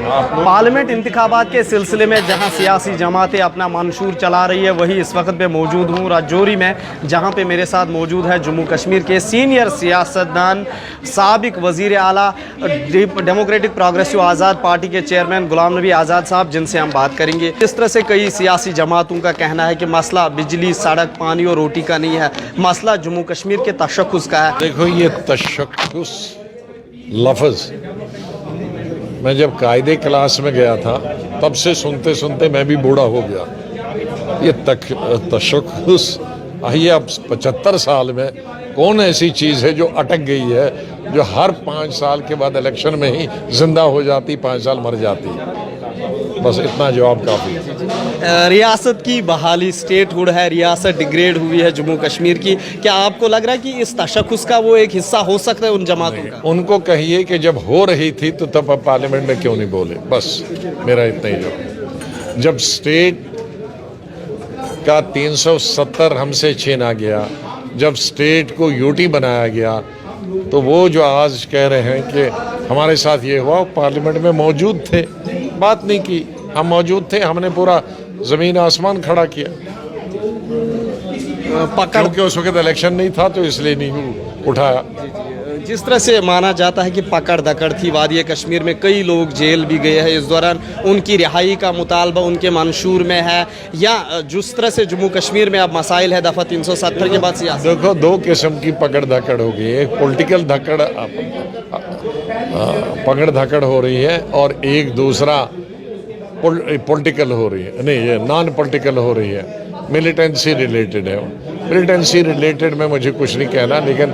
Parliament इंतखाबात के सिलसिले में जहां सियासी जमातें अपना मंशूर चला रही है, वही इस वक्त मैं मौजूद हूं राजौरी में, जहां पे मेरे साथ मौजूद है जम्मू कश्मीर के सीनियर सियासतदान साबिक वज़ीर आला डेमोक्रेटिक प्रोग्रेसिव आज़ाद पार्टी के चेयरमैन गुलाम नबी आज़ाद साहब, जिनसे हम बात करेंगे। इस तरह से कई सियासी जमातों का कहना है कि मसला बिजली, सड़क, पानी और रोटी का नहीं है, मसला जम्मू कश्मीर के तशख़्ख़ुस का है। देखो, ये तशख़्ख़ुस लफ्ज़ मैं जब कायदे क्लास में गया था तब से सुनते सुनते मैं भी बूढ़ा हो गया। ये तशख़्ख़ुस आइए, अब 75 साल में कौन ऐसी चीज़ है जो अटक गई है, जो हर 5 साल के बाद इलेक्शन में ही जिंदा हो जाती, 5 साल मर जाती। बस इतना जवाब काफ़ी है। रियासत की बहाली, स्टेटहुड है, रियासत डिग्रेड हुई है जम्मू कश्मीर की। क्या आपको लग रहा है कि इस तशख़्ख़ुस का वो एक हिस्सा हो सकता है उन जमातों का? उनको कहिए कि जब हो रही थी तो तब अब पार्लियामेंट में क्यों नहीं बोले, बस मेरा इतना ही जवाब। जब स्टेट का 370 हमसे छीना गया, जब स्टेट को यूटी बनाया गया, तो वो जो आज कह रहे हैं कि हमारे साथ ये हुआ, पार्लियामेंट में मौजूद थे, बात नहीं की। हम मौजूद थे, हमने पूरा ज़मीन आसमान खड़ा किया। क्योंकि उस वक्त इलेक्शन नहीं था तो इसलिए नहीं उठाया। जिस तरह से माना जाता है कि पकड़ धकड़ थी, वादी कश्मीर में कई लोग जेल भी गए हैं, इस दौरान उनकी रिहाई का मुतालबा उनके मंशूर में है, या जिस तरह से जम्मू कश्मीर में अब मसाइल है दफ़ा 370 के बाद सियासत। देखो, 2 किस्म की पकड़ धकड़ हो गई, एक पॉलिटिकल धकड़, पकड़ धकड़ हो रही है, और एक दूसरा पॉलिटिकल हो रही है, नहीं ये नॉन पॉलिटिकल हो रही है, मिलिटेंसी रिलेटेड है। मिलिटेंसी रिलेटेड में मुझे कुछ नहीं कहना, लेकिन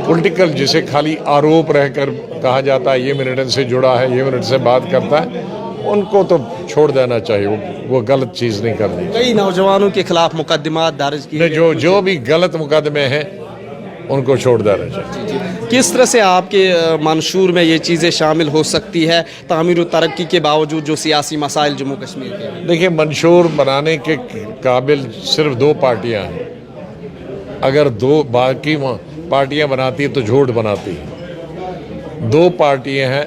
पॉलिटिकल जिसे खाली आरोप रहकर कहा जाता है ये मिलिटेंट से जुड़ा है, ये मिलिटेंट से बात करता है, उनको तो छोड़ देना चाहिए। वो गलत चीज़ नहीं करनी। कई नौजवानों के खिलाफ मुकदमात दर्ज किए, जो भी गलत मुकदमे हैं उनको छोड़ देना चाहिए। किस तरह से आपके मंशूर में ये चीज़ें शामिल हो सकती है तामीर व तरक्की के बावजूद जो सियासी मसाइल जम्मू कश्मीर के? देखिए, मंशूर बनाने के काबिल सिर्फ 2 पार्टियां हैं। अगर 2 बाकी पार्टियां बनाती है तो झूठ बनाती है। 2 पार्टियां हैं,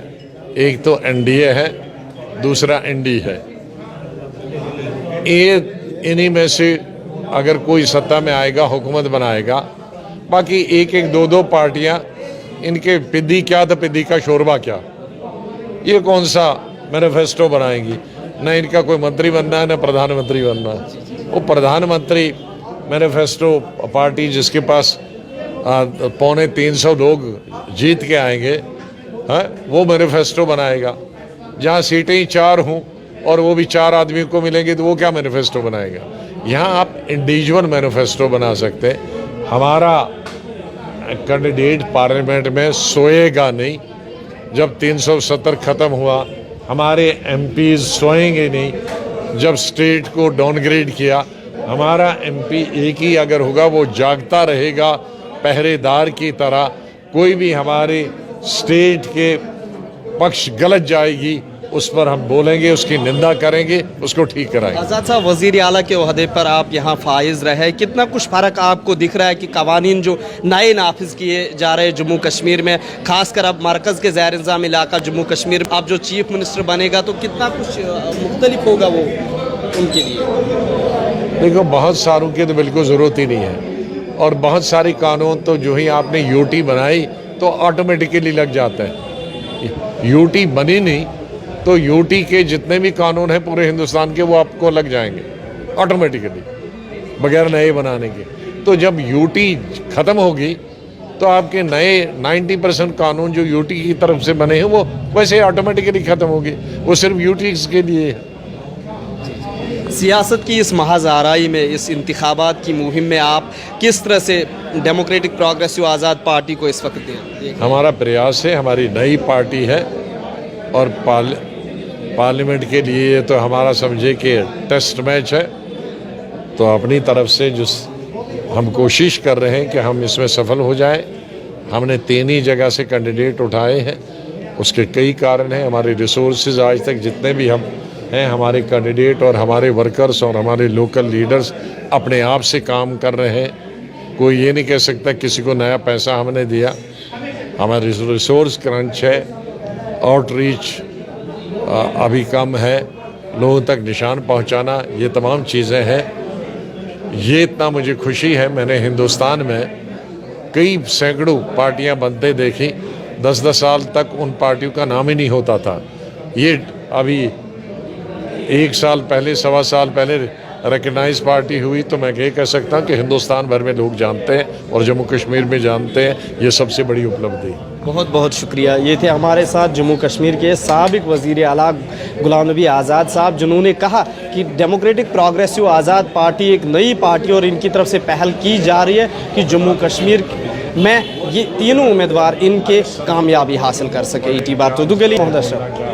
एक तो एनडीए है, दूसरा एनडी है। इन्हीं में से अगर कोई सत्ता में आएगा, हुकूमत बनाएगा, बाकी एक 2 पार्टियां, इनके पिद्दी क्या तो पिद्दी का शोरबा क्या, ये कौन सा मैनिफेस्टो बनाएंगी? न इनका कोई मंत्री बनना है, न प्रधानमंत्री बनना है। वो प्रधानमंत्री मैनिफेस्टो पार्टी जिसके पास 250 लोग जीत के आएंगे, है वो मैनिफेस्टो बनाएगा। जहाँ सीटें ही 4 हों और वो भी 4 आदमी को मिलेंगे, तो वो क्या मैनिफेस्टो बनाएगा? यहाँ आप इंडिविजुअल मैनिफेस्टो बना सकते हैं। हमारा कैंडिडेट पार्लियामेंट में सोएगा नहीं। जब 370 ख़त्म हुआ, हमारे एमपी सोएंगे नहीं। जब स्टेट को डाउनग्रेड किया, हमारा एमपी एक ही अगर होगा, वो जागता रहेगा पहरेदार की तरह। कोई भी हमारे स्टेट के पक्ष गलत जाएगी, उस पर हम बोलेंगे, उसकी निंदा करेंगे, उसको ठीक कराएंगे। आज़ाद साहब, वज़ीर आला के ओहदे पर आप यहाँ फाइज रहे, कितना कुछ फ़र्क आपको दिख रहा है कि कवानीन जो नए नाफिज किए जा रहे हैं जम्मू कश्मीर में, खासकर अब मरकज़ के ज़ैर इंतज़ाम इलाका जम्मू कश्मीर, अब जो चीफ मिनिस्टर बनेगा तो कितना कुछ मुख्तलिफ होगा वो उनके लिए? देखो, बहुत सारों की तो बिल्कुल ज़रूरत ही नहीं है, और बहुत सारे कानून तो जो ही आपने यूटी बनाई तो ऑटोमेटिकली लग जाता है। यूटी बनी नहीं तो यूटी के जितने भी कानून हैं पूरे हिंदुस्तान के, वो आपको लग जाएंगे ऑटोमेटिकली, बगैर नए बनाने के। तो जब यूटी ख़त्म होगी तो आपके नए 90% कानून जो यूटी की तरफ से बने हैं वो वैसे ऑटोमेटिकली ख़त्म होंगे। वो सिर्फ यूटी के लिए है। सियासत की इस महज आराई में, इस इंतखाबात की मुहिम में आप किस तरह से डेमोक्रेटिक प्रोग्रेसिव आज़ाद पार्टी को इस वक्त दें? हमारा प्रयास है, हमारी नई पार्टी है, और पार्लियामेंट के लिए तो हमारा समझे कि टेस्ट मैच है। तो अपनी तरफ से जो हम कोशिश कर रहे हैं कि हम इसमें सफल हो जाएं। हमने 3 ही जगह से कैंडिडेट उठाए हैं, उसके कई कारण हैं। हमारे रिसोर्सेज आज तक जितने भी हम हैं, हमारे कैंडिडेट और हमारे वर्कर्स और हमारे लोकल लीडर्स अपने आप से काम कर रहे हैं। कोई ये नहीं कह सकता किसी को नया पैसा हमने दिया। हमारे रिसोर्स क्रंच है, आउटरीच अभी कम है, लोगों तक निशान पहुंचाना, ये तमाम चीज़ें हैं। ये इतना मुझे खुशी है, मैंने हिंदुस्तान में कई सैकड़ों पार्टियां बनते देखी, 10-10 साल तक उन पार्टियों का नाम ही नहीं होता था। ये अभी 1 साल पहले, 1.25 साल पहले रिकग्नाइज पार्टी हुई, तो मैं ये कह सकता हूँ कि हिंदुस्तान भर में लोग जानते हैं और जम्मू कश्मीर में जानते हैं। ये सबसे बड़ी उपलब्धि। बहुत बहुत शुक्रिया। ये थे हमारे साथ जम्मू कश्मीर के साबिक वज़ीर आला गुलाम नबी आज़ाद साहब, जिन्होंने कहा कि डेमोक्रेटिक प्रोग्रेसिव आज़ाद पार्टी एक नई पार्टी और इनकी तरफ से पहल की जा रही है कि जम्मू कश्मीर में ये तीनों उम्मीदवार इनके कामयाबी हासिल कर सके। ईटी बात तो दुगली मोहम्मद अशरफ।